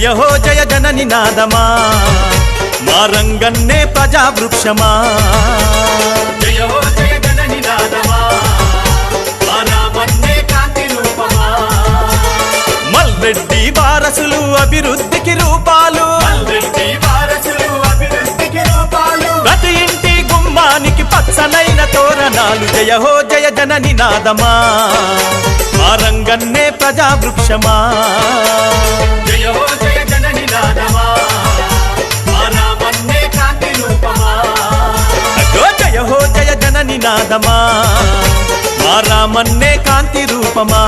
జయ హో జయ జనని నాదమా మా రంగన్నే ప్రజావృక్షమా జయ హో జయ జనని నాదమా మా రామన్నే కాంతి రూపమా మల్రెడ్డి వారసులు అభివృద్ధికి రూపాలు మల్రెడ్డి వారసులు అభివృద్ధికి రూపాలు ప్రతి ఇంటి గుమ్మానికి పచ్చనైన తోరణాలు జయ హో జయ జనని నాదమా మా రంగన్నే ప్రజావృక్షమా జయ హో జయ జనని నాదమా మా రామన్నే కాంతి రూపమా జయ హో జయ జనని నాదమా మా రామన్నే కాంతి రూపమా